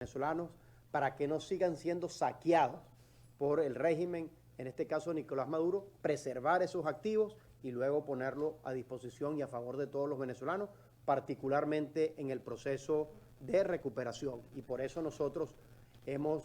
venezolanos para que no sigan siendo saqueados por el régimen, en este caso Nicolás Maduro, preservar esos activos y luego ponerlo a disposición y a favor de todos los venezolanos, particularmente en el proceso de recuperación. Y por eso nosotros hemos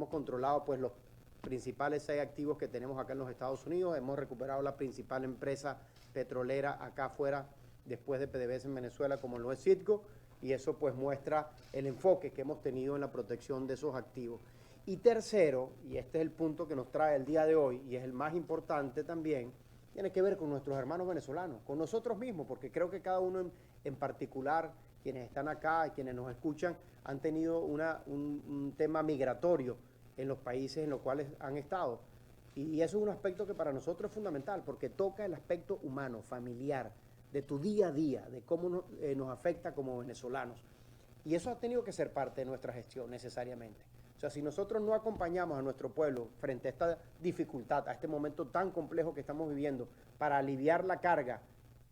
controlado pues los principales 6 activos que tenemos acá en los Estados Unidos, hemos recuperado la principal empresa petrolera acá afuera después de PDVSA en Venezuela, como lo es Citgo, y eso pues muestra el enfoque que hemos tenido en la protección de esos activos. Y tercero, y este es el punto que nos trae el día de hoy, y es el más importante también, tiene que ver con nuestros hermanos venezolanos, con nosotros mismos, porque creo que cada uno en particular, quienes están acá y quienes nos escuchan, han tenido un tema migratorio en los países en los cuales han estado. Y eso es un aspecto que para nosotros es fundamental, porque toca el aspecto humano, familiar, de tu día a día, de cómo nos afecta como venezolanos. Y eso ha tenido que ser parte de nuestra gestión necesariamente. O sea, si nosotros no acompañamos a nuestro pueblo frente a esta dificultad, a este momento tan complejo que estamos viviendo, para aliviar la carga,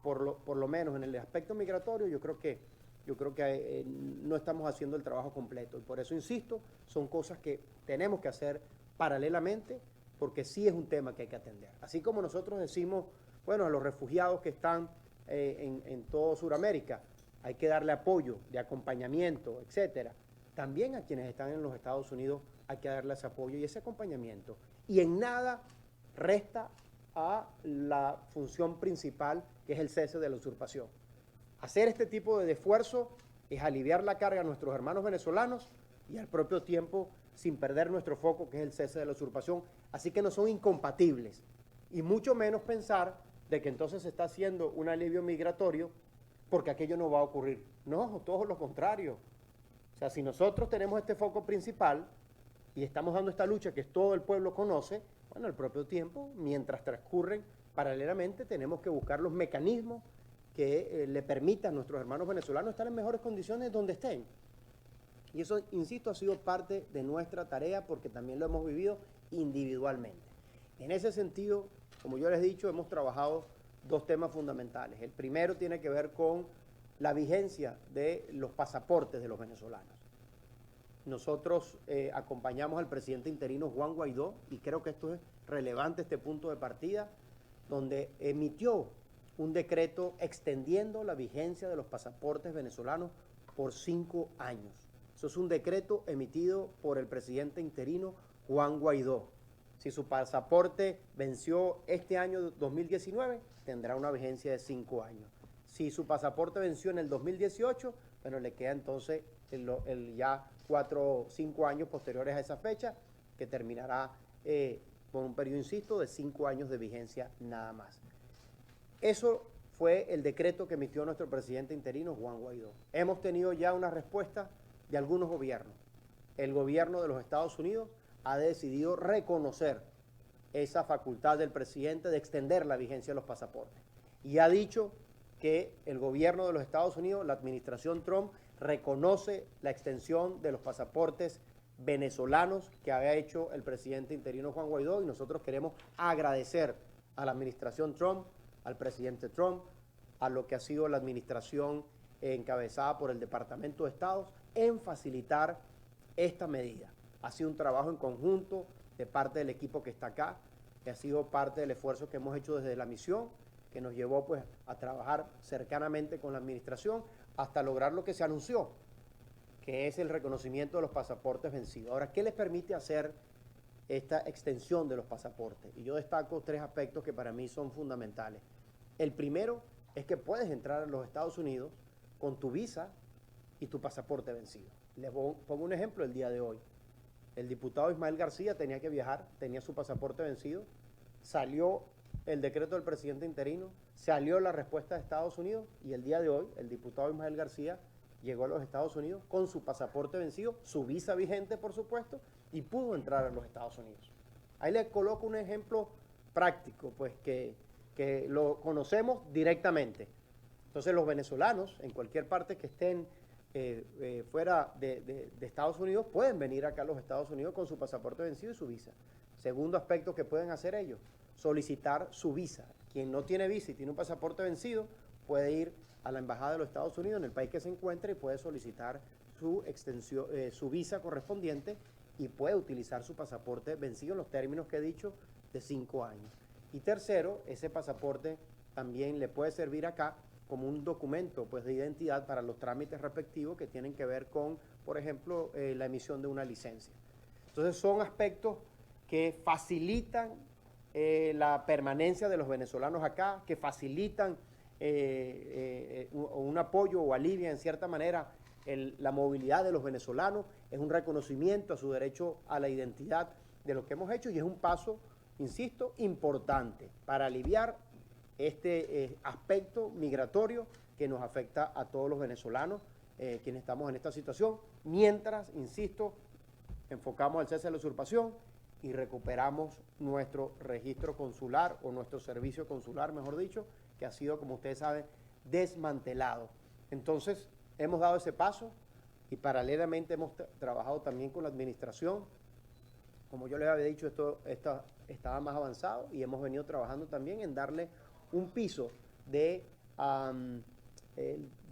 por lo menos en el aspecto migratorio, yo creo que no estamos haciendo el trabajo completo. Y por eso insisto, son cosas que tenemos que hacer paralelamente, porque sí es un tema que hay que atender. Así como nosotros decimos, bueno, a los refugiados que están en toda Sudamérica, hay que darle apoyo, de acompañamiento, etcétera. También a quienes están en los Estados Unidos hay que darle ese apoyo y ese acompañamiento. Y en nada resta a la función principal, que es el cese de la usurpación. Hacer este tipo de esfuerzo es aliviar la carga a nuestros hermanos venezolanos y al propio tiempo sin perder nuestro foco, que es el cese de la usurpación. Así que no son incompatibles. Y mucho menos pensar de que entonces se está haciendo un alivio migratorio porque aquello no va a ocurrir. No, todo lo contrario. O sea, si nosotros tenemos este foco principal y estamos dando esta lucha que todo el pueblo conoce, bueno, al propio tiempo, mientras transcurren paralelamente, tenemos que buscar los mecanismos que le permitan a nuestros hermanos venezolanos estar en mejores condiciones donde estén. Y eso, insisto, ha sido parte de nuestra tarea porque también lo hemos vivido individualmente. En ese sentido, como yo les he dicho, hemos trabajado 2 temas fundamentales. El primero tiene que ver con la vigencia de los pasaportes de los venezolanos. Nosotros acompañamos al presidente interino Juan Guaidó, y creo que esto es relevante, este punto de partida, donde emitió un decreto extendiendo la vigencia de los pasaportes venezolanos por 5 años. Eso es un decreto emitido por el presidente interino Juan Guaidó. Si su pasaporte venció este año 2019, tendrá una vigencia de 5 años. Si su pasaporte venció en el 2018, bueno, le queda entonces ya 4 o 5 años posteriores a esa fecha, que terminará con un periodo, insisto, de 5 años de vigencia nada más. Eso fue el decreto que emitió nuestro presidente interino, Juan Guaidó. Hemos tenido ya una respuesta de algunos gobiernos. El gobierno de los Estados Unidos ha decidido reconocer esa facultad del presidente de extender la vigencia de los pasaportes. Y ha dicho que el gobierno de los Estados Unidos, la administración Trump, reconoce la extensión de los pasaportes venezolanos que había hecho el presidente interino Juan Guaidó, y nosotros queremos agradecer a la administración Trump, al presidente Trump, a lo que ha sido la administración encabezada por el Departamento de Estado en facilitar esta medida. Ha sido un trabajo en conjunto de parte del equipo que está acá, que ha sido parte del esfuerzo que hemos hecho desde la misión, que nos llevó pues a trabajar cercanamente con la administración hasta lograr lo que se anunció, que es el reconocimiento de los pasaportes vencidos. Ahora, ¿qué les permite hacer esta extensión de los pasaportes? Y yo destaco 3 aspectos que para mí son fundamentales. El primero es que puedes entrar a los Estados Unidos con tu visa y tu pasaporte vencido. Les pongo un ejemplo el día de hoy. El diputado Ismael García tenía que viajar, tenía su pasaporte vencido, salió el decreto del presidente interino, salió la respuesta de Estados Unidos, y el día de hoy el diputado Ismael García llegó a los Estados Unidos con su pasaporte vencido, su visa vigente por supuesto, y pudo entrar a los Estados Unidos. Ahí les coloco un ejemplo práctico, pues que lo conocemos directamente. Entonces los venezolanos, en cualquier parte que estén fuera de Estados Unidos, pueden venir acá a los Estados Unidos con su pasaporte vencido y su visa. Segundo aspecto que pueden hacer ellos, solicitar su visa. Quien no tiene visa y tiene un pasaporte vencido, puede ir a la embajada de los Estados Unidos en el país que se encuentre y puede solicitar su visa correspondiente y puede utilizar su pasaporte vencido en los términos que he dicho de 5 años. Y tercero, ese pasaporte también le puede servir acá como un documento pues, de identidad para los trámites respectivos que tienen que ver con, por ejemplo, la emisión de una licencia. Entonces son aspectos que facilitan la permanencia de los venezolanos acá, que facilitan un apoyo o alivian en cierta manera la movilidad de los venezolanos, es un reconocimiento a su derecho a la identidad de lo que hemos hecho y es un paso, insisto, importante para aliviar este aspecto migratorio que nos afecta a todos los venezolanos quienes estamos en esta situación, mientras, insisto, enfocamos el cese de la usurpación y recuperamos nuestro registro consular o nuestro servicio consular, mejor dicho, que ha sido, como ustedes saben, desmantelado. Entonces, hemos dado ese paso y paralelamente hemos trabajado también con la administración. Como yo les había dicho, esto estaba más avanzado y hemos venido trabajando también en darle un piso de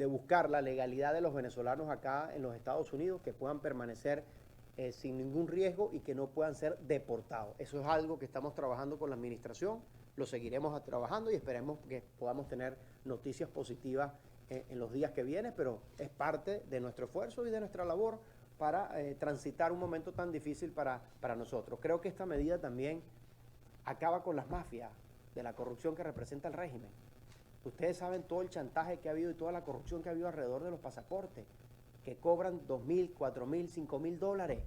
buscar la legalidad de los venezolanos acá en los Estados Unidos, que puedan permanecer sin ningún riesgo y que no puedan ser deportados. Eso es algo que estamos trabajando con la administración, lo seguiremos trabajando y esperemos que podamos tener noticias positivas en los días que vienen, pero es parte de nuestro esfuerzo y de nuestra labor para transitar un momento tan difícil para nosotros. Creo que esta medida también acaba con las mafias de la corrupción que representa el régimen. Ustedes saben todo el chantaje que ha habido y toda la corrupción que ha habido alrededor de los pasaportes, que cobran $2.000, $4.000, $5.000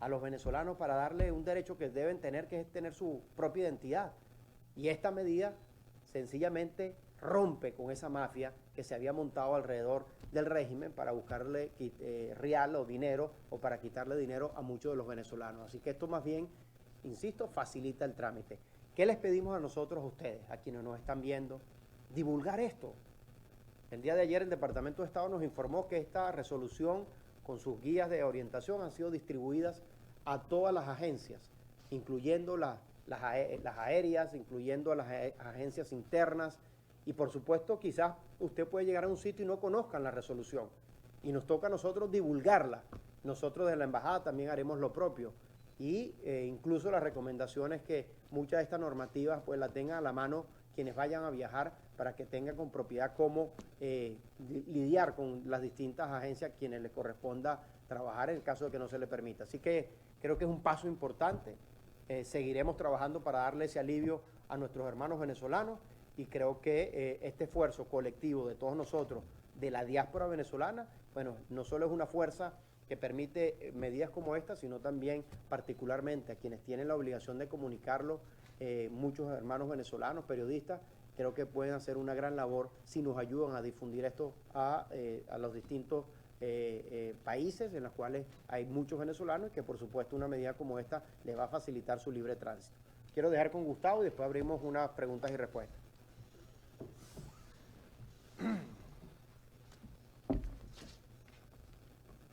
a los venezolanos para darle un derecho que deben tener, que es tener su propia identidad. Y esta medida sencillamente rompe con esa mafia que se había montado alrededor del régimen para buscarle real o dinero o para quitarle dinero a muchos de los venezolanos. Así que esto más bien, insisto, facilita el trámite. ¿Qué les pedimos a nosotros, a ustedes, a quienes nos están viendo? Divulgar esto. El día de ayer el Departamento de Estado nos informó que esta resolución con sus guías de orientación han sido distribuidas a todas las agencias, incluyendo las aéreas, incluyendo a las agencias internas y por supuesto quizás usted puede llegar a un sitio y no conozcan la resolución y nos toca a nosotros divulgarla. Nosotros de la Embajada también haremos lo propio y incluso las recomendaciones que muchas de estas normativas pues la tengan a la mano quienes vayan a viajar para que tengan con propiedad cómo lidiar con las distintas agencias quienes les corresponda trabajar en el caso de que no se le permita. Así que creo que es un paso importante. Seguiremos trabajando para darle ese alivio a nuestros hermanos venezolanos y creo que este esfuerzo colectivo de todos nosotros, de la diáspora venezolana, bueno, no solo es una fuerza que permite medidas como esta, sino también particularmente a quienes tienen la obligación de comunicarlo, muchos hermanos venezolanos, periodistas, creo que pueden hacer una gran labor si nos ayudan a difundir esto a los distintos países en los cuales hay muchos venezolanos y que por supuesto una medida como esta les va a facilitar su libre tránsito. Quiero dejar con Gustavo y después abrimos unas preguntas y respuestas.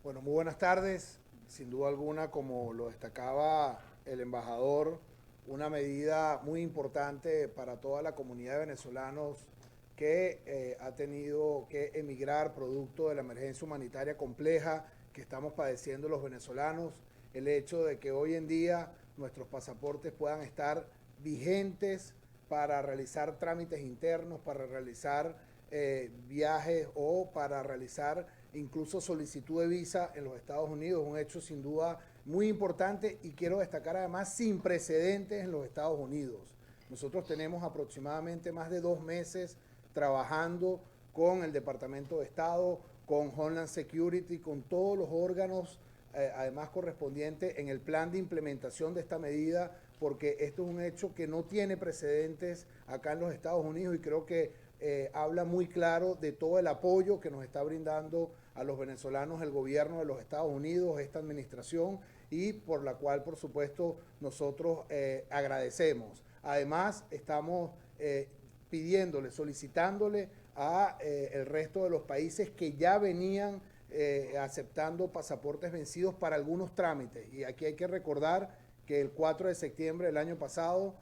Bueno, muy buenas tardes. Sin duda alguna, como lo destacaba el embajador, una medida muy importante para toda la comunidad de venezolanos que ha tenido que emigrar producto de la emergencia humanitaria compleja que estamos padeciendo los venezolanos. El hecho de que hoy en día nuestros pasaportes puedan estar vigentes para realizar trámites internos, para realizar viajes o para realizar incluso solicitud de visa en los Estados Unidos, un hecho sin duda muy importante y quiero destacar además sin precedentes en los Estados Unidos. Nosotros tenemos aproximadamente más de 2 meses trabajando con el Departamento de Estado, con Homeland Security, con todos los órganos además correspondientes en el plan de implementación de esta medida, porque esto es un hecho que no tiene precedentes acá en los Estados Unidos y creo que habla muy claro de todo el apoyo que nos está brindando a los venezolanos el gobierno de los Estados Unidos, esta administración, y por la cual, por supuesto, nosotros agradecemos. Además, estamos pidiéndole, solicitándole a el resto de los países que ya venían aceptando pasaportes vencidos para algunos trámites. Y aquí hay que recordar que el 4 de septiembre del año pasado,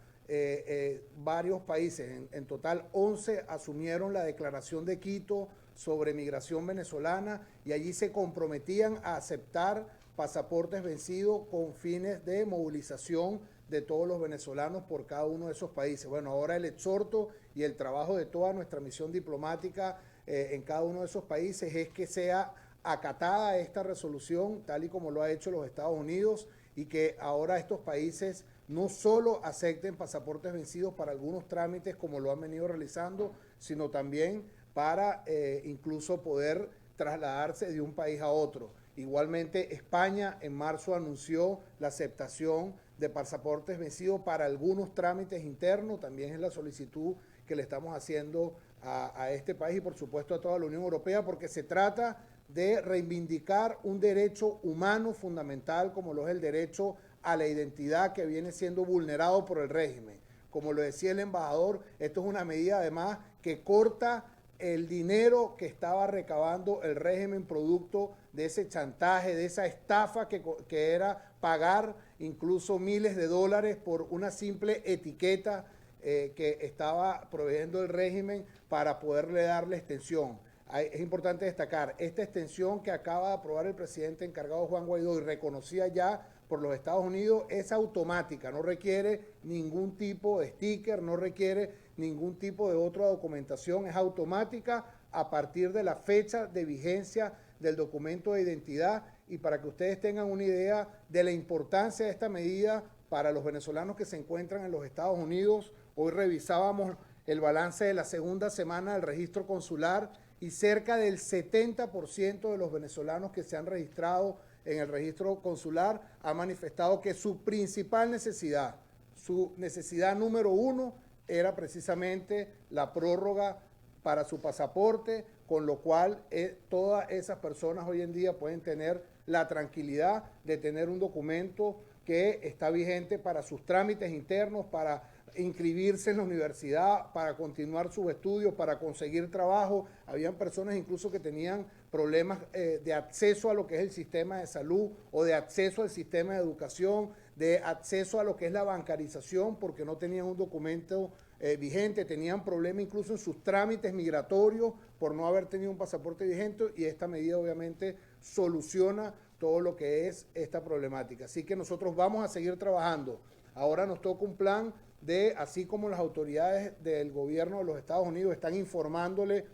varios países, en total 11, asumieron la declaración de Quito sobre migración venezolana y allí se comprometían a aceptar pasaportes vencidos con fines de movilización de todos los venezolanos por cada uno de esos países. Bueno, ahora el exhorto y el trabajo de toda nuestra misión diplomática en cada uno de esos países es que sea acatada esta resolución, tal y como lo ha hecho los Estados Unidos, y que ahora estos países no solo acepten pasaportes vencidos para algunos trámites como lo han venido realizando, sino también para incluso poder trasladarse de un país a otro. Igualmente, España en marzo anunció la aceptación de pasaportes vencidos para algunos trámites internos, también es la solicitud que le estamos haciendo a este país y por supuesto a toda la Unión Europea, porque se trata de reivindicar un derecho humano fundamental como lo es el derecho a la identidad que viene siendo vulnerado por el régimen. Como lo decía el embajador, esto es una medida además que corta el dinero que estaba recabando el régimen producto de ese chantaje, de esa estafa que era pagar incluso miles de dólares por una simple etiqueta que estaba proveyendo el régimen para poderle darle extensión. Es importante destacar, esta extensión que acaba de aprobar el presidente encargado Juan Guaidó y reconocida ya por los Estados Unidos es automática, no requiere ningún tipo de sticker, no requiere ningún tipo de otra documentación, es automática a partir de la fecha de vigencia del documento de identidad. Y para que ustedes tengan una idea de la importancia de esta medida para los venezolanos que se encuentran en los Estados Unidos, hoy revisábamos el balance de la segunda semana del registro consular y cerca del 70% de los venezolanos que se han registrado en el registro consular ha manifestado que su principal necesidad, su necesidad número uno, era precisamente la prórroga para su pasaporte, con lo cual todas esas personas hoy en día pueden tener la tranquilidad de tener un documento que está vigente para sus trámites internos, para inscribirse en la universidad, para continuar sus estudios, para conseguir trabajo. Habían personas incluso que tenían problemas de acceso a lo que es el sistema de salud o de acceso al sistema de educación, de acceso a lo que es la bancarización porque no tenían un documento vigente, tenían problemas incluso en sus trámites migratorios por no haber tenido un pasaporte vigente y esta medida obviamente soluciona todo lo que es esta problemática. Así que nosotros vamos a seguir trabajando. Ahora nos toca un plan de, así como las autoridades del gobierno de los Estados Unidos están informándole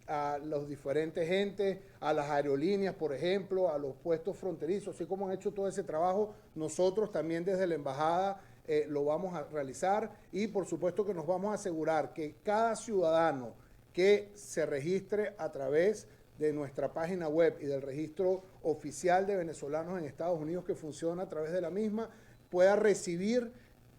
a los diferentes entes, a las aerolíneas, por ejemplo, a los puestos fronterizos, así como han hecho todo ese trabajo, nosotros también desde la embajada lo vamos a realizar y por supuesto que nos vamos a asegurar que cada ciudadano que se registre a través de nuestra página web y del registro oficial de venezolanos en Estados Unidos que funciona a través de la misma, pueda recibir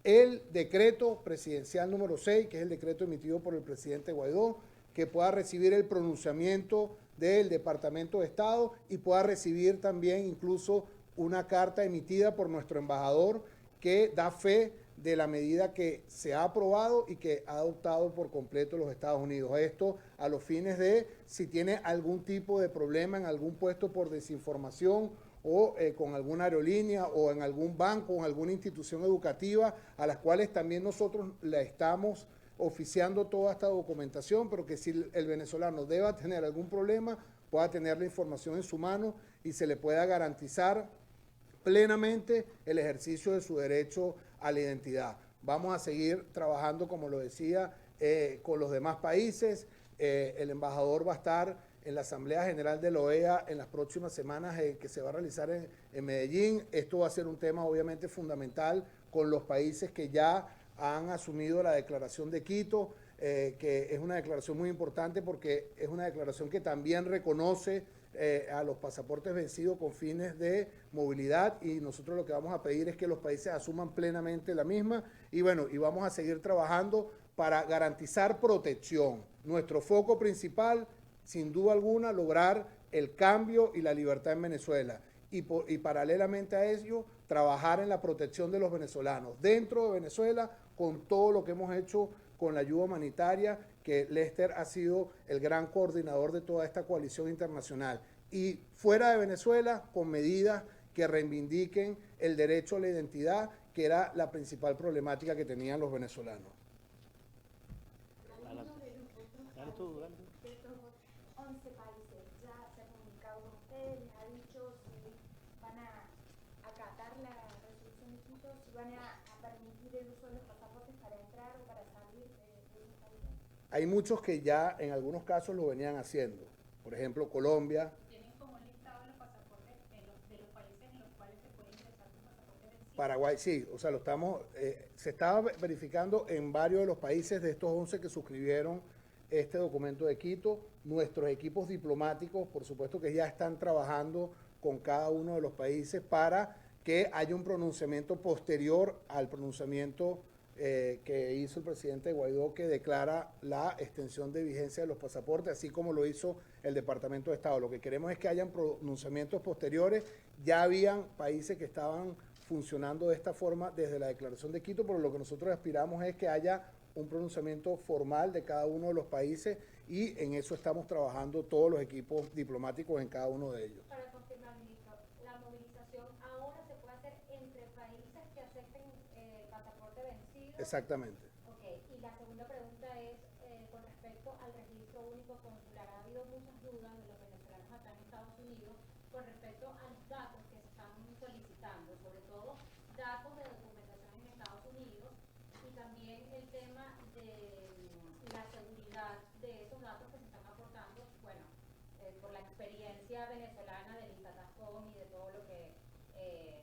el decreto presidencial número 6, que es el decreto emitido por el presidente Guaidó, que pueda recibir el pronunciamiento del Departamento de Estado y pueda recibir también incluso una carta emitida por nuestro embajador que da fe de la medida que se ha aprobado y que ha adoptado por completo los Estados Unidos. Esto a los fines de si tiene algún tipo de problema en algún puesto por desinformación o con alguna aerolínea o en algún banco o en alguna institución educativa a las cuales también nosotros le estamos oficiando toda esta documentación, pero que si el venezolano deba tener algún problema, pueda tener la información en su mano y se le pueda garantizar plenamente el ejercicio de su derecho a la identidad. Vamos a seguir trabajando, como lo decía, con los demás países. El embajador va a estar en la Asamblea General de la OEA en las próximas semanas que se va a realizar en Medellín. Esto va a ser un tema obviamente fundamental con los países que ya han asumido la Declaración de Quito, que es una declaración muy importante porque es una declaración que también reconoce a los pasaportes vencidos con fines de movilidad y nosotros lo que vamos a pedir es que los países asuman plenamente la misma y bueno, y vamos a seguir trabajando para garantizar protección. Nuestro foco principal, sin duda alguna, lograr el cambio y la libertad en Venezuela y paralelamente a ello, trabajar en la protección de los venezolanos dentro de Venezuela con todo lo que hemos hecho con la ayuda humanitaria, que Lester ha sido el gran coordinador de toda esta coalición internacional. Y fuera de Venezuela, con medidas que reivindiquen el derecho a la identidad, que era la principal problemática que tenían los venezolanos. Dale tú, dale. puntos van a permitir el uso de los pasaportes para entrar o para salir de los países? Hay muchos que ya en algunos casos lo venían haciendo. Por ejemplo, Colombia. ¿Tienen como un listado de los pasaportes de los países en los cuales se puede ingresar con pasaporte vencido? Paraguay, sí, o sea, se estaba verificando en varios de los países de estos 11 que suscribieron este documento de Quito. Nuestros equipos diplomáticos, por supuesto que ya están trabajando con cada uno de los países para que haya un pronunciamiento posterior al pronunciamiento que hizo el presidente Guaidó, que declara la extensión de vigencia de los pasaportes, así como lo hizo el Departamento de Estado. Lo que queremos es que hayan pronunciamientos posteriores. Ya habían países que estaban funcionando de esta forma desde la declaración de Quito, pero lo que nosotros aspiramos es que haya un pronunciamiento formal de cada uno de los países, y en eso estamos trabajando todos los equipos diplomáticos en cada uno de ellos. Para confirmar, ministro, la movilización ahora se puede hacer entre países que acepten pasaporte vencido. Exactamente. Ok, y la segunda pregunta es con respecto al registro único consular. Ha habido muchas dudas de los venezolanos acá en Estados Unidos con respecto a los datos que se están solicitando, sobre todo datos de documentación en Estados Unidos, y también el tema de la seguridad de esos datos que se están aportando, bueno, por la experiencia venezolana del Intatascom y de todo lo que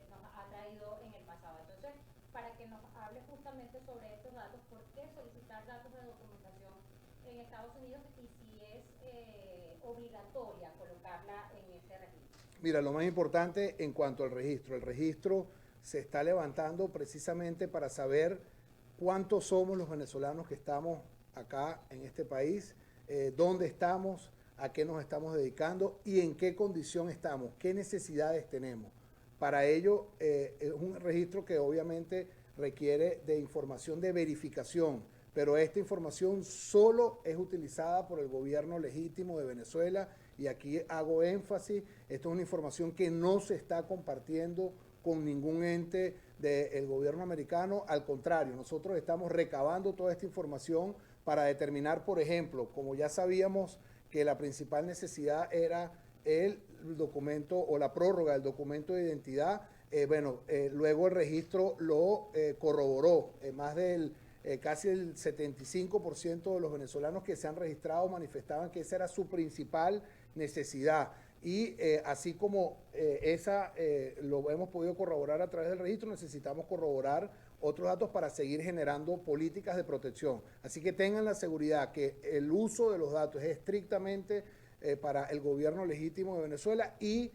nos ha traído en el pasado. Entonces, para que nos hable justamente sobre estos datos, ¿por qué solicitar datos de documentación en Estados Unidos y si es obligatoria colocarla en ese registro? Mira, lo más importante en cuanto al registro, el registro se está levantando precisamente para saber cuántos somos los venezolanos que estamos acá en este país, dónde estamos, a qué nos estamos dedicando y en qué condición estamos, qué necesidades tenemos. Para ello es un registro que obviamente requiere de información de verificación, pero esta información solo es utilizada por el gobierno legítimo de Venezuela, y aquí hago énfasis, esto es una información que no se está compartiendo con ningún ente del gobierno americano. Al contrario, nosotros estamos recabando toda esta información para determinar, por ejemplo, como ya sabíamos que la principal necesidad era el documento o la prórroga del documento de identidad, luego el registro lo corroboró. Más del casi el 75% de los venezolanos que se han registrado manifestaban que esa era su principal necesidad. Y así como lo hemos podido corroborar a través del registro, necesitamos corroborar otros datos para seguir generando políticas de protección. Así que tengan la seguridad que el uso de los datos es estrictamente para el gobierno legítimo de Venezuela, y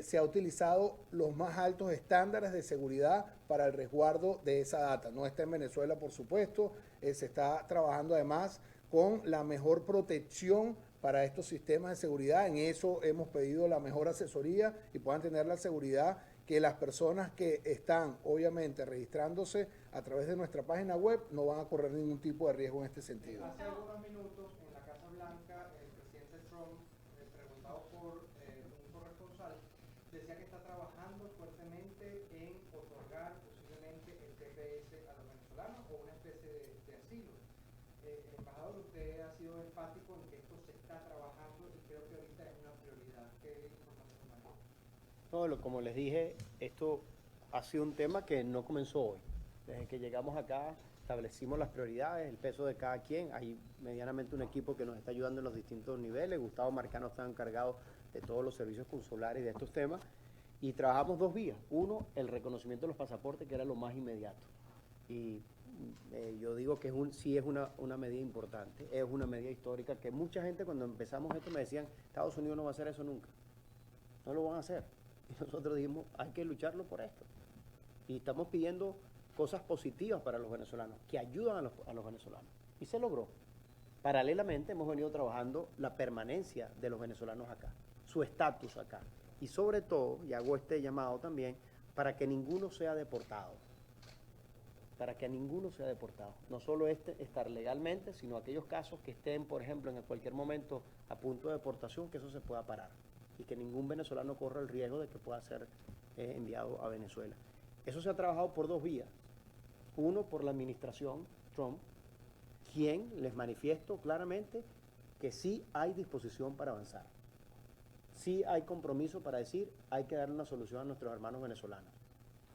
se ha utilizado los más altos estándares de seguridad para el resguardo de esa data. No está en Venezuela, por supuesto, se está trabajando además con la mejor protección para estos sistemas de seguridad. En eso hemos pedido la mejor asesoría y puedan tener la seguridad que las personas que están obviamente registrándose a través de nuestra página web no van a correr ningún tipo de riesgo en este sentido. Hace algunos minutos en la Casa Blanca el presidente Trump, preguntado por un corresponsal, decía que está trabajando fuertemente en otorgar posiblemente el TPS a los venezolanos o una especie de asilo. Embajador, usted ha sido enfático en que esto se está trabajando y creo que ahorita es una prioridad. ¿Qué información maneja? No, como les dije, esto ha sido un tema que no comenzó hoy. Desde que llegamos acá establecimos las prioridades, el peso de cada quien. Hay medianamente un equipo que nos está ayudando en los distintos niveles. Gustavo Marcano está encargado de todos los servicios consulares y de estos temas. Y trabajamos dos vías. Uno, el reconocimiento de los pasaportes, que era lo más inmediato. Y yo digo que sí es una medida importante, es una medida histórica, que mucha gente cuando empezamos esto me decían, Estados Unidos no va a hacer eso nunca. No lo van a hacer. Y nosotros dijimos, hay que lucharlo por esto. Y estamos pidiendo cosas positivas para los venezolanos, que ayudan a los venezolanos. Y se logró. Paralelamente hemos venido trabajando la permanencia de los venezolanos acá, su estatus acá. Y sobre todo, y hago este llamado también, para que ninguno sea deportado. Para que ninguno sea deportado. No solo estar legalmente, sino aquellos casos que estén, por ejemplo, en cualquier momento a punto de deportación, que eso se pueda parar. Y que ningún venezolano corra el riesgo de que pueda ser enviado a Venezuela. Eso se ha trabajado por dos vías. Uno, por la administración Trump, quien les manifiesto claramente que sí hay disposición para avanzar. Sí hay compromiso para decir, hay que darle una solución a nuestros hermanos venezolanos.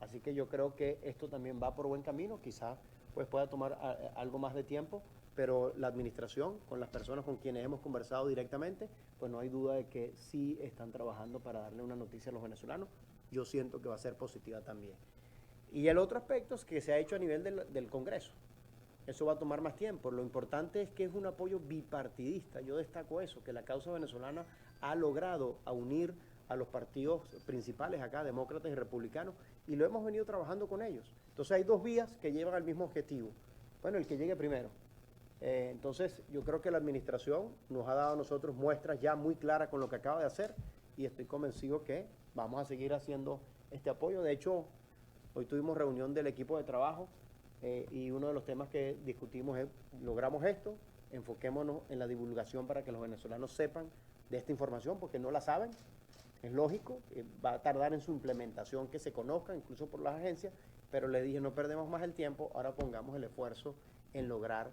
Así que yo creo que esto también va por buen camino, quizás pues pueda tomar algo más de tiempo, pero la administración, con las personas con quienes hemos conversado directamente, pues no hay duda de que sí están trabajando para darle una noticia a los venezolanos. Yo siento que va a ser positiva también. Y el otro aspecto es que se ha hecho a nivel del Congreso. Eso va a tomar más tiempo. Lo importante es que es un apoyo bipartidista. Yo destaco eso, que la causa venezolana ha logrado unir a los partidos principales acá, demócratas y republicanos, y lo hemos venido trabajando con ellos. Entonces hay dos vías que llevan al mismo objetivo. Bueno, el que llegue primero. Entonces yo creo que la administración nos ha dado a nosotros muestras ya muy claras con lo que acaba de hacer, y estoy convencido que vamos a seguir haciendo este apoyo. De hecho, hoy tuvimos reunión del equipo de trabajo y uno de los temas que discutimos es, logramos esto, enfoquémonos en la divulgación para que los venezolanos sepan de esta información, porque no la saben, es lógico, va a tardar en su implementación que se conozca, incluso por las agencias, pero le dije, no perdemos más el tiempo, ahora pongamos el esfuerzo en lograr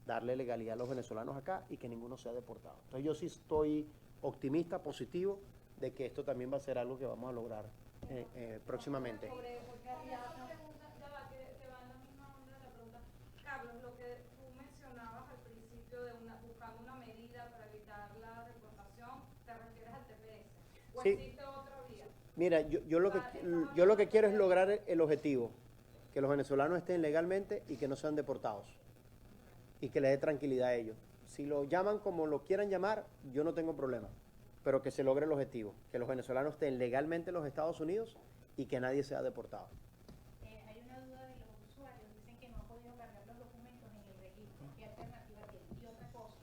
darle legalidad a los venezolanos acá y que ninguno sea deportado. Entonces yo sí estoy optimista, positivo, de que esto también va a ser algo que vamos a lograr próximamente. Carlos, lo que tú mencionabas al principio de buscando una medida para evitar la deportación, ¿te refieres al TPS? ¿O sí. Existe otra vía? Mira, yo lo que quiero es lograr el objetivo, que los venezolanos estén legalmente y que no sean deportados, y que le dé tranquilidad a ellos. Si lo llaman como lo quieran llamar, yo no tengo problema, pero que se logre el objetivo, que los venezolanos estén legalmente en los Estados Unidos y que nadie sea deportado. Hay una duda de los usuarios, dicen que no han podido cargar los documentos en el registro. ¿Qué alternativa tienen? Y otra cosa,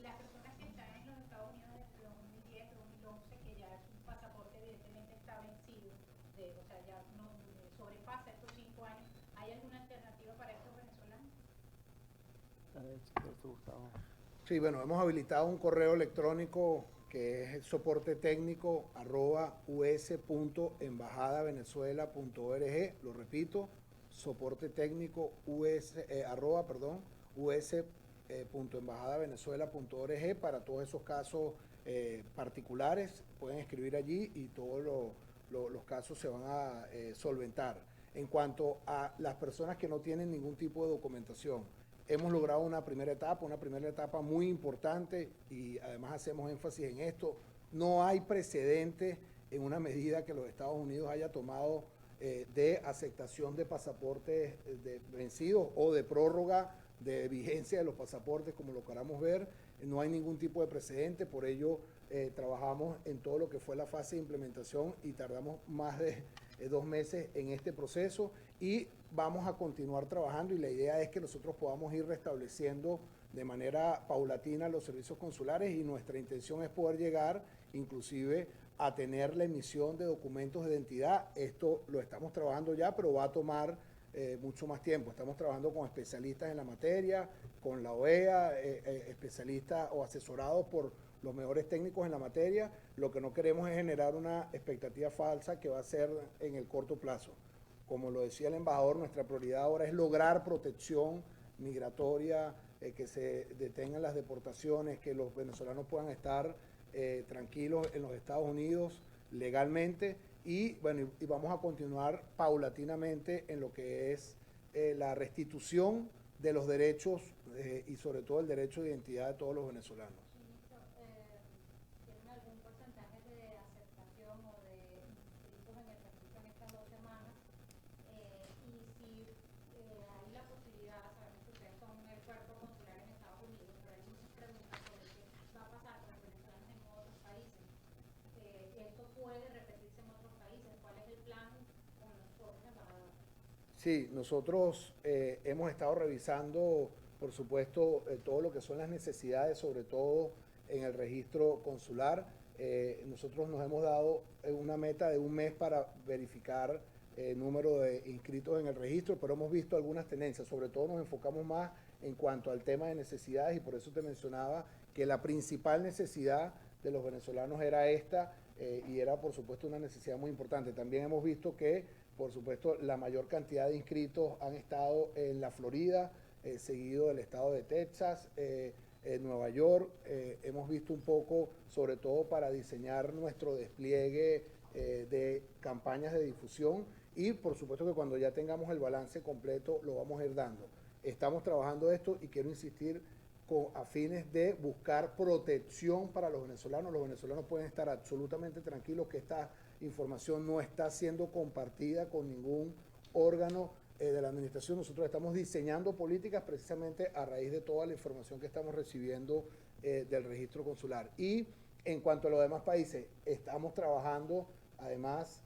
las personas que están en los Estados Unidos desde 2010, 2011, que ya su pasaporte evidentemente está vencido, o sea, ya no sobrepasa estos 5 años, ¿hay alguna alternativa para estos venezolanos? Sí, bueno, hemos habilitado un correo electrónico que es el soporte técnico @us.embajadavenezuela.org. Lo repito, soporte técnico us.embajadavenezuela.org para todos esos casos particulares. Pueden escribir allí y todos los casos se van a solventar. En cuanto a las personas que no tienen ningún tipo de documentación, hemos logrado una primera etapa muy importante, y además hacemos énfasis en esto. No hay precedente en una medida que los Estados Unidos haya tomado de aceptación de pasaportes vencidos o de prórroga de vigencia de los pasaportes, como lo queramos ver. No hay ningún tipo de precedente, por ello trabajamos en todo lo que fue la fase de implementación y tardamos más de 2 meses en este proceso, y vamos a continuar trabajando, y la idea es que nosotros podamos ir restableciendo de manera paulatina los servicios consulares, y nuestra intención es poder llegar inclusive a tener la emisión de documentos de identidad. Esto lo estamos trabajando ya, pero va a tomar mucho más tiempo. Estamos trabajando con especialistas en la materia, con la OEA, especialistas o asesorados por los mejores técnicos en la materia. Lo que no queremos es generar una expectativa falsa que va a ser en el corto plazo. Como lo decía el embajador, nuestra prioridad ahora es lograr protección migratoria, que se detengan las deportaciones, que los venezolanos puedan estar tranquilos en los Estados Unidos legalmente, y bueno, y vamos a continuar paulatinamente en lo que es la restitución de los derechos y sobre todo el derecho de identidad de todos los venezolanos. ¿Tienen algún porcentaje de aceptación o de inscritos en el registro en estas 2 semanas? Y si hay la posibilidad, sabemos que ustedes son el cuerpo consular en Estados Unidos, pero hay muchas preguntas sobre qué va a pasar con los venezolanos en otros países. ¿Esto puede repetirse en otros países? ¿Cuál es el plan con los otros embajadores? Sí, nosotros hemos estado revisando, por supuesto, todo lo que son las necesidades, sobre todo en el registro consular. Nosotros nos hemos dado una meta de 1 mes para verificar el número de inscritos en el registro, pero hemos visto algunas tendencias. Sobre todo nos enfocamos más en cuanto al tema de necesidades, y por eso te mencionaba que la principal necesidad de los venezolanos era esta, y era por supuesto una necesidad muy importante. También hemos visto que, por supuesto, la mayor cantidad de inscritos han estado en la Florida, seguido del estado de Texas, en Nueva York. Hemos visto un poco, sobre todo para diseñar nuestro despliegue de campañas de difusión y por supuesto que cuando ya tengamos el balance completo lo vamos a ir dando. Estamos trabajando esto y quiero insistir a fines de buscar protección para los venezolanos. Los venezolanos pueden estar absolutamente tranquilos que esta información no está siendo compartida con ningún órgano de la administración. Nosotros estamos diseñando políticas precisamente a raíz de toda la información que estamos recibiendo del registro consular. Y en cuanto a los demás países, estamos trabajando además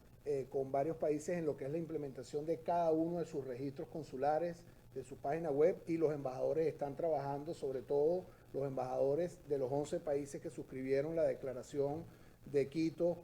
con varios países en lo que es la implementación de cada uno de sus registros consulares, de su página web, y los embajadores están trabajando, sobre todo los embajadores de los 11 países que suscribieron la declaración de Quito,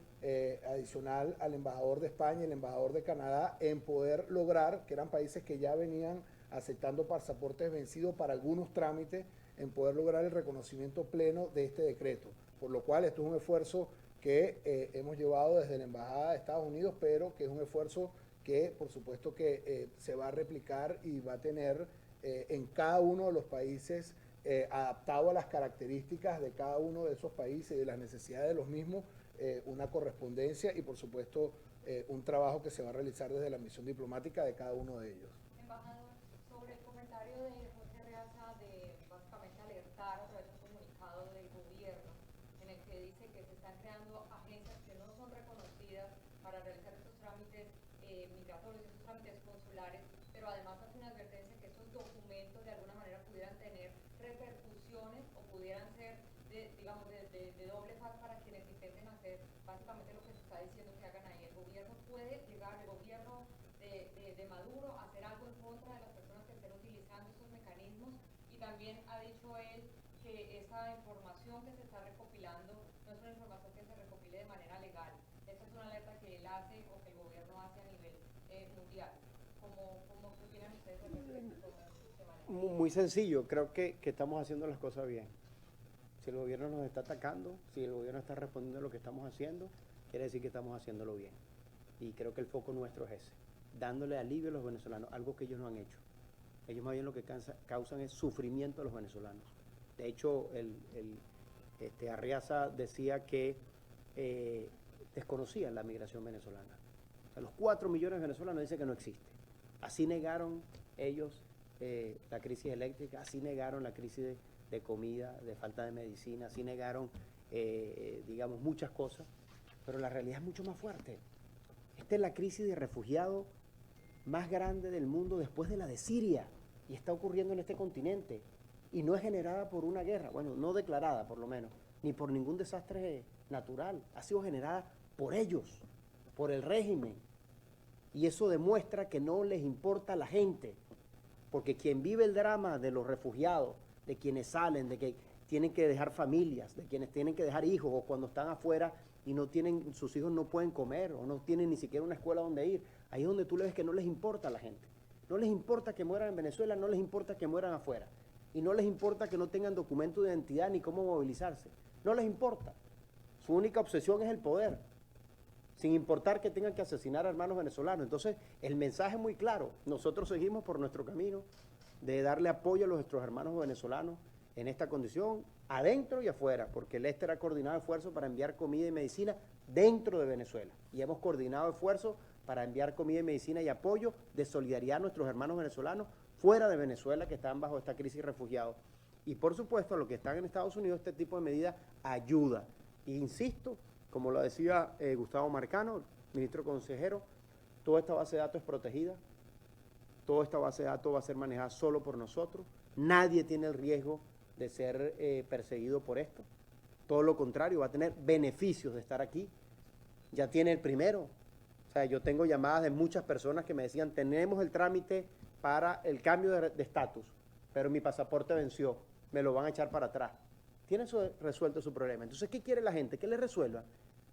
adicional al embajador de España y el embajador de Canadá, en poder lograr, que eran países que ya venían aceptando pasaportes vencidos para algunos trámites, en poder lograr el reconocimiento pleno de este decreto. Por lo cual esto es un esfuerzo que hemos llevado desde la Embajada de Estados Unidos, pero que es un esfuerzo que por supuesto que se va a replicar y va a tener en cada uno de los países, adaptado a las características de cada uno de esos países y de las necesidades de los mismos, una correspondencia y por supuesto un trabajo que se va a realizar desde la misión diplomática de cada uno de ellos. Embajador, sobre el comentario de Jorge Reaza de básicamente alertar a través de un comunicado del gobierno en el que dice que se están creando agencias que no son reconocidas para realizar estos trámites migratorios, estos trámites consulares, pero además hace una advertencia que estos documentos de alguna manera pudieran tener repercusiones o pudieran ser, digamos, de doble faz para quienes intenten hacer básicamente lo que se está diciendo que hagan ahí. El gobierno puede llegar, el gobierno de Maduro, a hacer algo en contra de las personas que estén utilizando estos mecanismos, y también ha dicho él que esa información que se está recopilando no es una información que se recopile de manera legal. Esta es una alerta que él hace o que el gobierno hace a nivel mundial. ¿Cómo opinan ustedes al respecto? Muy sencillo, creo que estamos haciendo las cosas bien. Si el gobierno nos está atacando, si el gobierno está respondiendo a lo que estamos haciendo, quiere decir que estamos haciéndolo bien. Y creo que el foco nuestro es ese, dándole alivio a los venezolanos, algo que ellos no han hecho. Ellos más bien lo que causan es sufrimiento a los venezolanos. De hecho, Arriaza decía que desconocían la migración venezolana. O sea, los 4 millones de venezolanos dicen que no existe. Así negaron ellos la crisis eléctrica, así negaron la crisis de comida, de falta de medicina, así negaron, digamos, muchas cosas, pero la realidad es mucho más fuerte. Esta es la crisis de refugiados más grande del mundo después de la de Siria, y está ocurriendo en este continente, y no es generada por una guerra, bueno, no declarada por lo menos, ni por ningún desastre natural, ha sido generada por ellos, por el régimen, y eso demuestra que no les importa a la gente, porque quien vive el drama de los refugiados, de quienes salen, de que tienen que dejar familias, de quienes tienen que dejar hijos, o cuando están afuera y no tienen, sus hijos no pueden comer, o no tienen ni siquiera una escuela donde ir, ahí es donde tú le ves que no les importa a la gente. No les importa que mueran en Venezuela, no les importa que mueran afuera, y no les importa que no tengan documento de identidad ni cómo movilizarse, no les importa. Su única obsesión es el poder, sin importar que tengan que asesinar a hermanos venezolanos. Entonces, el mensaje es muy claro. Nosotros seguimos por nuestro camino de darle apoyo a nuestros hermanos venezolanos en esta condición, adentro y afuera, porque el Este ha coordinado esfuerzos para enviar comida y medicina dentro de Venezuela. Y hemos coordinado esfuerzos para enviar comida y medicina y apoyo de solidaridad a nuestros hermanos venezolanos fuera de Venezuela, que están bajo esta crisis de refugiados. Y por supuesto, a los que están en Estados Unidos, este tipo de medidas ayuda. E insisto, como lo decía Gustavo Marcano, ministro consejero, toda esta base de datos es protegida, toda esta base de datos va a ser manejada solo por nosotros, nadie tiene el riesgo de ser perseguido por esto, todo lo contrario, va a tener beneficios de estar aquí, ya tiene el primero. O sea, yo tengo llamadas de muchas personas que me decían, tenemos el trámite para el cambio de estatus, pero mi pasaporte venció, me lo van a echar para atrás. Tiene resuelto su problema. Entonces, ¿qué quiere la gente? Que le resuelva.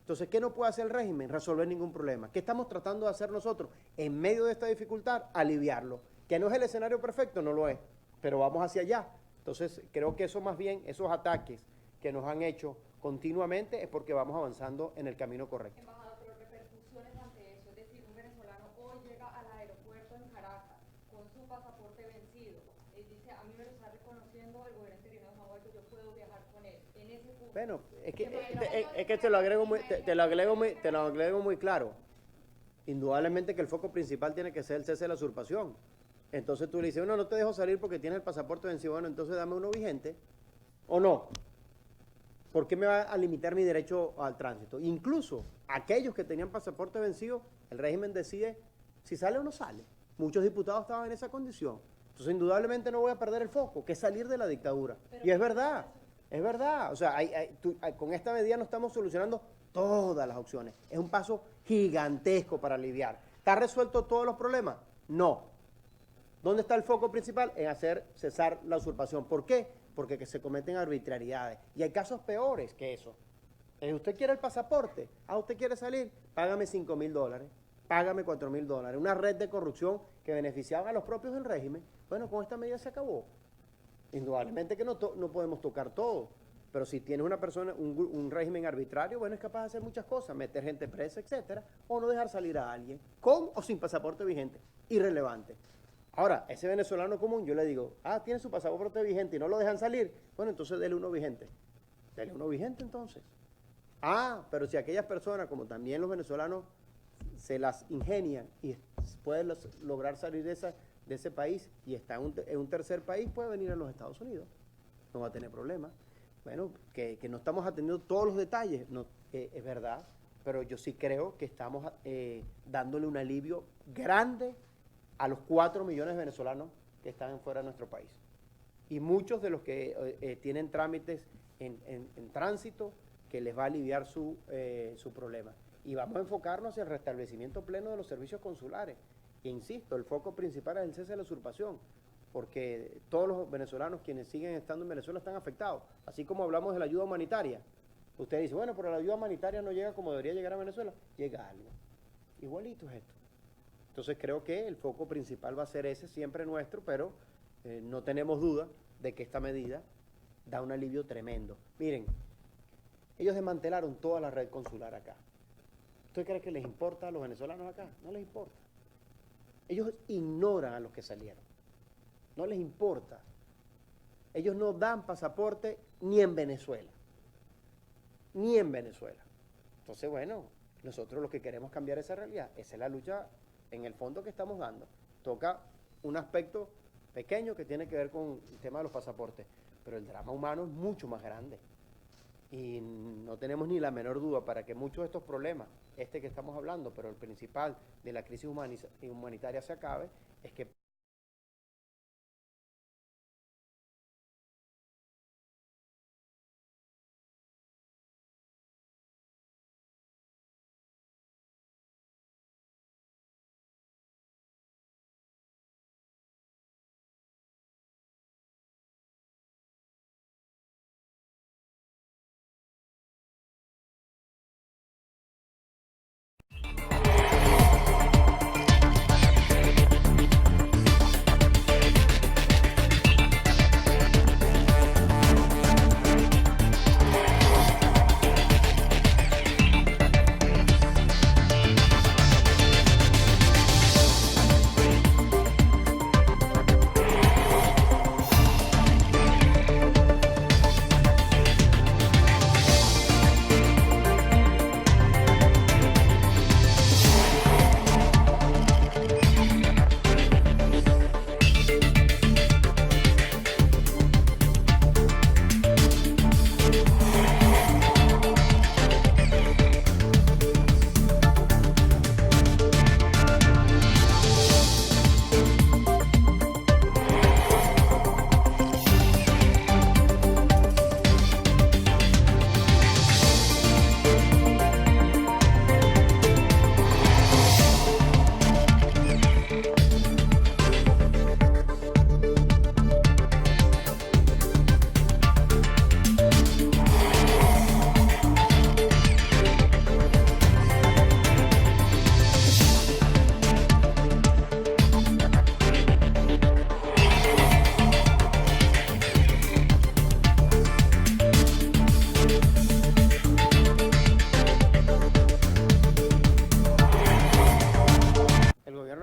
Entonces, ¿qué no puede hacer el régimen? Resolver ningún problema. ¿Qué estamos tratando de hacer nosotros? En medio de esta dificultad, aliviarlo. Que no es el escenario perfecto, no lo es, pero vamos hacia allá. Entonces, creo que eso más bien, esos ataques que nos han hecho continuamente es porque vamos avanzando en el camino correcto. Embajador, pero repercusiones ante eso, es decir, un venezolano hoy llega al aeropuerto en Caracas con su pasaporte vencido y dice, a mí me lo está reconociendo el gobierno interino de Maduro, yo puedo viajar con él. En ese punto, Bueno, es que te lo agrego muy claro. Indudablemente que el foco principal tiene que ser el cese de la usurpación. Entonces tú le dices, no te dejo salir porque tienes el pasaporte vencido. Bueno, entonces dame uno vigente. ¿O no? ¿Por qué me va a limitar mi derecho al tránsito? Incluso aquellos que tenían pasaporte vencido, el régimen decide si sale o no sale. Muchos diputados estaban en esa condición. Entonces, indudablemente no voy a perder el foco, que es salir de la dictadura. Y es verdad. O sea, con esta medida no estamos solucionando todas las opciones. Es un paso gigantesco para aliviar. ¿Está resuelto todos los problemas? No. ¿Dónde está el foco principal? En hacer cesar la usurpación. ¿Por qué? Porque se cometen arbitrariedades. Y hay casos peores que eso. ¿Usted quiere el pasaporte? ¿Usted quiere salir? Págame $5.000. Págame $4.000. Una red de corrupción que beneficiaba a los propios del régimen. Bueno, con esta medida se acabó. Indudablemente que no podemos tocar todo, pero si tienes una persona, un régimen arbitrario, bueno, es capaz de hacer muchas cosas, meter gente presa, etcétera, o no dejar salir a alguien, con o sin pasaporte vigente, irrelevante. Ahora, ese venezolano común, yo le digo, tiene su pasaporte vigente y no lo dejan salir, bueno, entonces dele uno vigente. Dele uno vigente entonces. Pero si aquellas personas, como también los venezolanos, se las ingenian y pueden lograr salir de ese país y está en un tercer país, puede venir a los Estados Unidos. No va a tener problema. Bueno, que no estamos atendiendo todos los detalles, no, es verdad, pero yo sí creo que estamos dándole un alivio grande a los 4 millones de venezolanos que están fuera de nuestro país. Y muchos de los que tienen trámites en tránsito, que les va a aliviar su problema. Y vamos a enfocarnos hacia el restablecimiento pleno de los servicios consulares. E insisto, el foco principal es el cese de la usurpación, porque todos los venezolanos quienes siguen estando en Venezuela están afectados. Así como hablamos de la ayuda humanitaria. Usted dice, bueno, pero la ayuda humanitaria no llega como debería llegar a Venezuela. Llega algo. Igualito es esto. Entonces creo que el foco principal va a ser ese, siempre nuestro, pero no tenemos duda de que esta medida da un alivio tremendo. Miren, ellos desmantelaron toda la red consular acá. ¿Usted cree que les importa a los venezolanos acá? No les importa. Ellos ignoran a los que salieron. No les importa. Ellos no dan pasaporte ni en Venezuela. Ni en Venezuela. Entonces, bueno, nosotros los que queremos cambiar esa realidad, esa es la lucha en el fondo que estamos dando. Toca un aspecto pequeño que tiene que ver con el tema de los pasaportes, pero el drama humano es mucho más grande. Y no tenemos ni la menor duda para que muchos de estos problemas, que estamos hablando, pero el principal de la crisis humanitaria se acabe, es que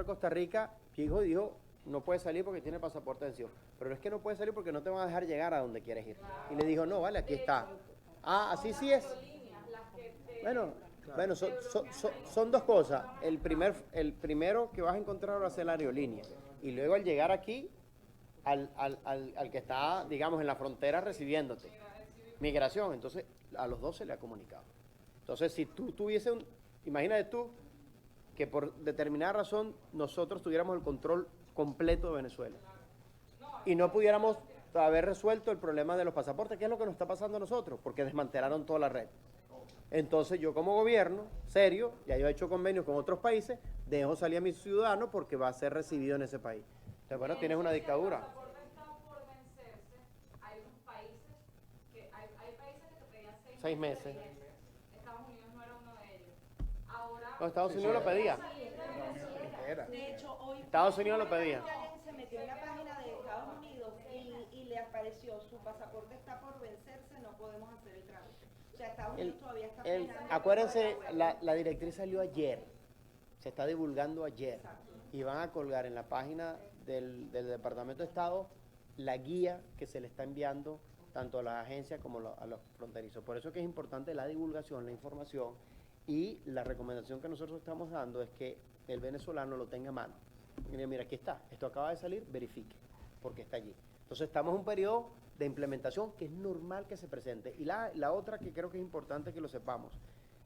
Costa Rica dijo, no puede salir porque tiene pasaporte vencido. Pero no es que no puede salir porque no te van a dejar llegar a donde quieres ir. Y le dijo, no, vale, aquí está. Así sí es. Aerolíneas las que Bueno, bueno, son dos cosas. El primero que vas a encontrar va a ser la aerolínea. Y luego al llegar aquí, al que está, digamos, en la frontera recibiéndote. Migración. Entonces, a los dos se le ha comunicado. Entonces, si tú tuviese imagínate tú que por determinada razón nosotros tuviéramos el control completo de Venezuela y no pudiéramos haber resuelto el problema de los pasaportes, que es lo que nos está pasando a nosotros, porque desmantelaron toda la red. Entonces yo como gobierno, serio, ya yo he hecho convenios con otros países, dejo salir a mi ciudadano porque va a ser recibido en ese país. Entonces, bueno, tienes una dictadura. El pasaporte está por vencerse. Hay unos países hay países que te pedían 6 meses. Estados Unidos no era uno de ellos. Ahora No, Estados Unidos lo pedía. Era. De hecho, hoy Estados Unidos lo pedía. alguien se metió en la página de Estados Unidos y le apareció, su pasaporte está por vencerse, no podemos hacer el trámite. O sea, Estados Unidos todavía está frenando. Acuérdense, la directriz salió ayer, se está divulgando ayer, y van a colgar en la página del Departamento de Estado la guía que se le está enviando tanto a las agencias como a los fronterizos. Por eso es que es importante la divulgación, la información, y la recomendación que nosotros estamos dando es que el venezolano lo tenga a mano. Mira, aquí está, esto acaba de salir, verifique, porque está allí. Entonces estamos en un periodo de implementación que es normal que se presente. Y la otra que creo que es importante que lo sepamos,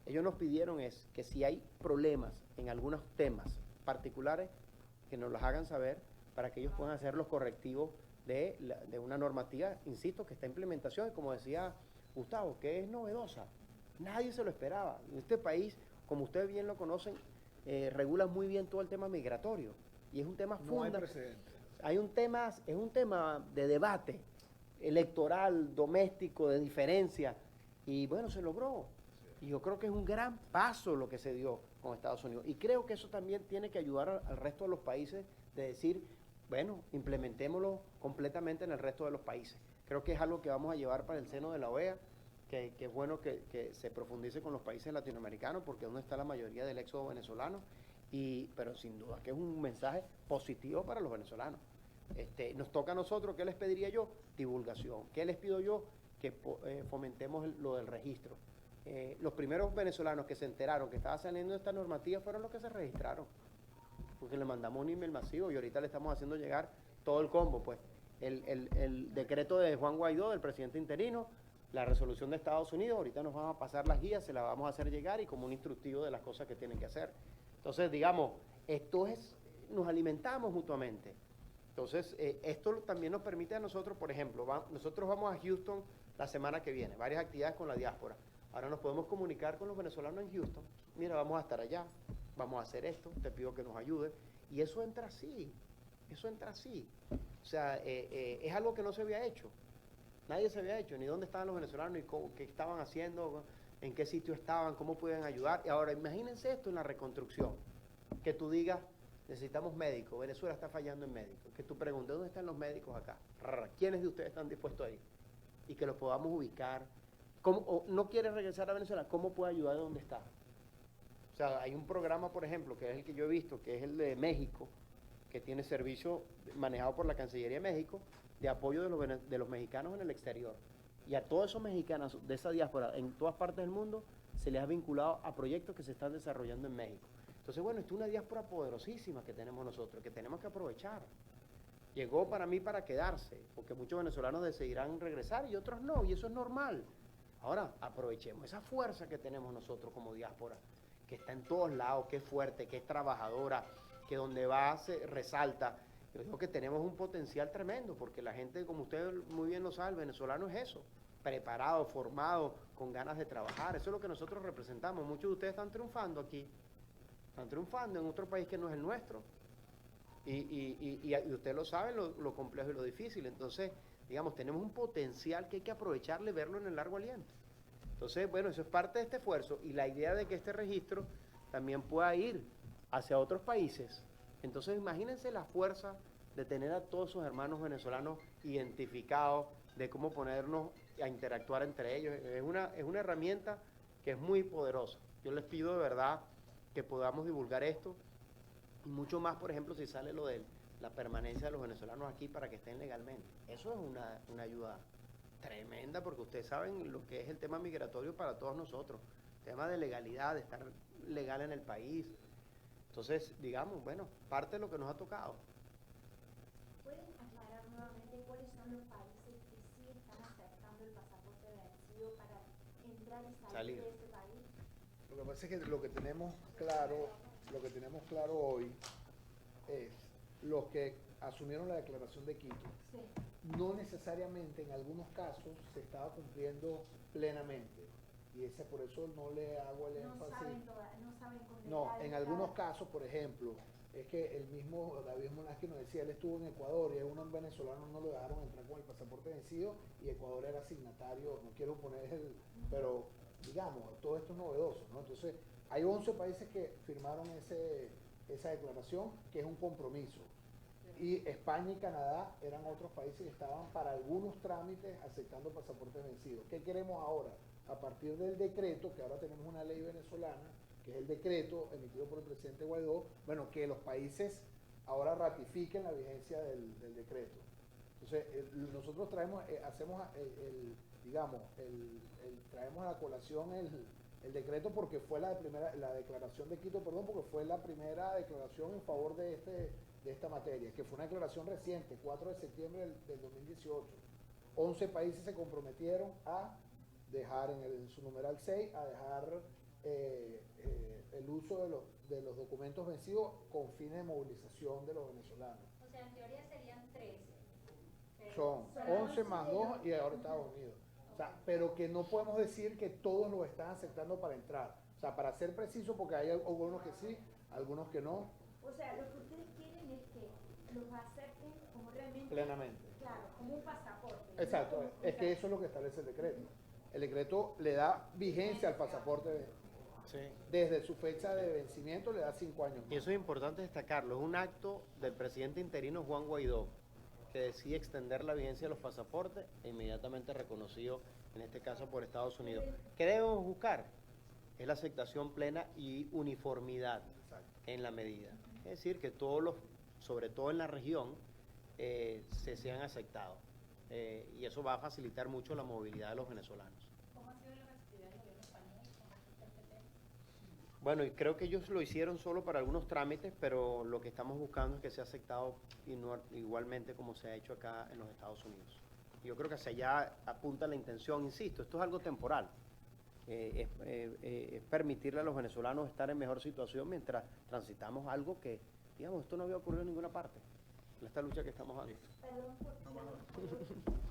ellos nos pidieron es que si hay problemas en algunos temas particulares, que nos los hagan saber para que ellos puedan hacer los correctivos de una normativa, insisto, que está en implementación, y como decía Gustavo, que es novedosa. Nadie se lo esperaba. En este país, como ustedes bien lo conocen, regula muy bien todo el tema migratorio. Y es un tema No hay fundamental. precedente. Es un tema de debate electoral, doméstico, de diferencia. Y bueno, se logró. Y yo creo que es un gran paso lo que se dio con Estados Unidos. Y creo que eso también tiene que ayudar al resto de los países de decir, bueno, implementémoslo completamente en el resto de los países. Creo que es algo que vamos a llevar para el seno de la OEA, que es bueno que se profundice con los países latinoamericanos, porque es donde está la mayoría del éxodo venezolano, pero sin duda que es un mensaje positivo para los venezolanos. Nos toca a nosotros, ¿qué les pediría yo? Divulgación. ¿Qué les pido yo? Que fomentemos lo del registro. Los primeros venezolanos que se enteraron que estaba saliendo esta normativa fueron los que se registraron, porque le mandamos un email masivo y ahorita le estamos haciendo llegar todo el combo, pues. El decreto de Juan Guaidó, del presidente interino, la resolución de Estados Unidos, ahorita nos van a pasar las guías, se las vamos a hacer llegar y como un instructivo de las cosas que tienen que hacer. Entonces, digamos, nos alimentamos mutuamente. Entonces, esto también nos permite a nosotros, por ejemplo, nosotros vamos a Houston la semana que viene, varias actividades con la diáspora. Ahora nos podemos comunicar con los venezolanos en Houston. Mira, vamos a estar allá, vamos a hacer esto, te pido que nos ayudes. Y eso entra así, eso entra así. O sea, es algo que no se había hecho. Nadie se había hecho, ni dónde estaban los venezolanos, ni qué estaban haciendo, en qué sitio estaban, cómo podían ayudar. Y ahora, imagínense esto en la reconstrucción. Que tú digas, necesitamos médicos, Venezuela está fallando en médicos. Que tú preguntes, ¿dónde están los médicos acá? ¿Quiénes de ustedes están dispuestos a ir? Y que los podamos ubicar. O no quiere regresar a Venezuela, ¿cómo puede ayudar de donde está? O sea, hay un programa, por ejemplo, que es el que yo he visto, que es el de México, que tiene servicio manejado por la Cancillería de México, de apoyo de los mexicanos en el exterior. Y a todos esos mexicanos de esa diáspora en todas partes del mundo se les ha vinculado a proyectos que se están desarrollando en México. Entonces, bueno, esto es una diáspora poderosísima que tenemos nosotros, que tenemos que aprovechar. Llegó para mí para quedarse, porque muchos venezolanos decidirán regresar y otros no, y eso es normal. Ahora, aprovechemos esa fuerza que tenemos nosotros como diáspora, que está en todos lados, que es fuerte, que es trabajadora, que donde va se resalta. Yo digo que tenemos un potencial tremendo, porque la gente, como usted muy bien lo sabe, el venezolano es eso, preparado, formado, con ganas de trabajar. Eso es lo que nosotros representamos. Muchos de ustedes están triunfando aquí, están triunfando en otro país que no es el nuestro. Y usted lo sabe, lo complejo y lo difícil. Entonces, digamos, tenemos un potencial que hay que aprovecharle, verlo en el largo aliento. Entonces, bueno, eso es parte de este esfuerzo, y la idea de que este registro también pueda ir hacia otros países. Entonces, imagínense la fuerza de tener a todos sus hermanos venezolanos identificados, de cómo ponernos a interactuar entre ellos. Es una herramienta que es muy poderosa. Yo les pido de verdad que podamos divulgar esto, y mucho más, por ejemplo, si sale lo de la permanencia de los venezolanos aquí para que estén legalmente. Eso es una ayuda tremenda, porque ustedes saben lo que es el tema migratorio para todos nosotros, tema de legalidad, de estar legal en el país. Entonces, digamos, bueno, parte de lo que nos ha tocado. ¿Pueden aclarar nuevamente cuáles son los países que sí están aceptando el pasaporte vencido para entrar y salir de ese país? Lo que pasa es que lo que tenemos claro hoy es los que asumieron la declaración de Quito. Sí. No necesariamente en algunos casos se estaba cumpliendo plenamente. Y por eso no le hago el énfasis. No saben con No, detalle en algunos casos, por ejemplo, es que el mismo David Monasqui nos decía, él estuvo en Ecuador y a un venezolano no lo dejaron entrar con el pasaporte vencido y Ecuador era signatario, no quiero poner pero digamos, todo esto es novedoso, ¿no? Entonces, hay 11 países que firmaron esa declaración, que es un compromiso. Y España y Canadá eran otros países que estaban para algunos trámites aceptando pasaportes vencidos. ¿Qué queremos ahora? A partir del decreto, que ahora tenemos una ley venezolana, que es el decreto emitido por el presidente Guaidó, bueno, que los países ahora ratifiquen la vigencia del decreto. Entonces, nosotros traemos, traemos a la colación el decreto porque fue la declaración de Quito, porque fue la primera declaración en favor de esta materia, que fue una declaración reciente, 4 de septiembre del 2018. 11 países se comprometieron a dejar en su numeral 6, a dejar el uso de los documentos vencidos con fines de movilización de los venezolanos. O sea, en teoría serían 13. Son 11 más 2 y ahora Estados Unidos. O sea, pero que no podemos decir que todos los están aceptando para entrar. O sea, para ser preciso, porque hay algunos que sí, algunos que no. O sea, lo que ustedes quieren es que los acepten como realmente... Plenamente. Claro, como un pasaporte. Exacto, es que eso es lo que establece el decreto. El decreto le da vigencia al pasaporte. Sí. Desde su fecha de vencimiento le da 5 años más. Y eso es importante destacarlo, es un acto del presidente interino Juan Guaidó, que decide extender la vigencia de los pasaportes e inmediatamente reconocido, en este caso por Estados Unidos. ¿Qué debemos buscar? Es la aceptación plena y uniformidad en la medida. Es decir, que todos los, sobre todo en la región, se sean aceptados. Y eso va a facilitar mucho la movilidad de los venezolanos. ¿Cómo ha sido la receptividad del gobierno español con respecto a este tema? Bueno, y creo que ellos lo hicieron solo para algunos trámites, pero lo que estamos buscando es que sea aceptado igualmente como se ha hecho acá en los Estados Unidos. Yo creo que hacia allá apunta la intención, insisto, esto es algo temporal. Es permitirle a los venezolanos estar en mejor situación mientras transitamos algo que, digamos, esto no había ocurrido en ninguna parte, en esta lucha que estamos dando. Perdón,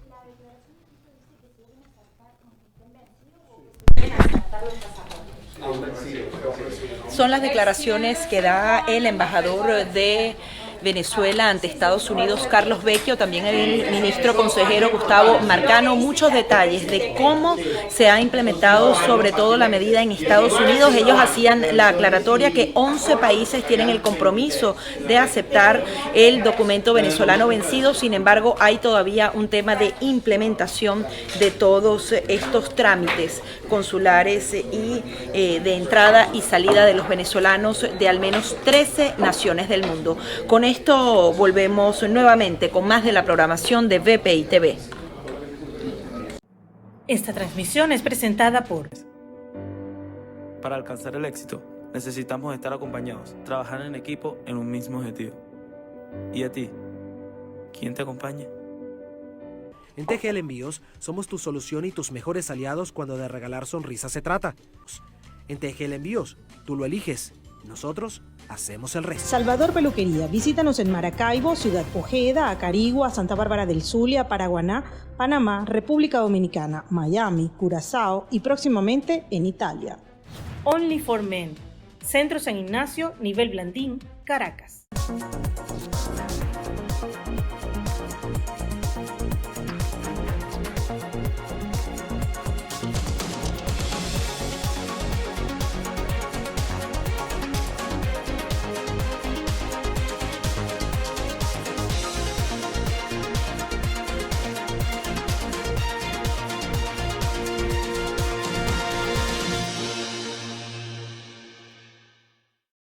la declaración de Quito dice que se deben aceptar aunque estén vencidos o que se deben aceptar los pasaportes. Son las declaraciones que da el embajador de Venezuela ante Estados Unidos, Carlos Vecchio, también el ministro consejero Gustavo Marcano, muchos detalles de cómo se ha implementado sobre todo la medida en Estados Unidos. Ellos hacían la aclaratoria que 11 países tienen el compromiso de aceptar el documento venezolano vencido, sin embargo hay todavía un tema de implementación de todos estos trámites consulares y de entrada y salida de los venezolanos de al menos 13 naciones del mundo. Con esto volvemos nuevamente con más de la programación de VPI TV. Esta transmisión es presentada por... Para alcanzar el éxito, necesitamos estar acompañados, trabajar en equipo en un mismo objetivo. ¿Y a ti? ¿Quién te acompaña? En TGL Envíos somos tu solución y tus mejores aliados cuando de regalar sonrisas se trata. En TGL Envíos, tú lo eliges, nosotros hacemos el resto. Salvador Peluquería. Visítanos en Maracaibo, Ciudad Ojeda, Acarigua, Santa Bárbara del Zulia, Paraguaná, Panamá, República Dominicana, Miami, Curazao y próximamente en Italia. Only for Men. Centro San Ignacio, Nivel Blandín, Caracas.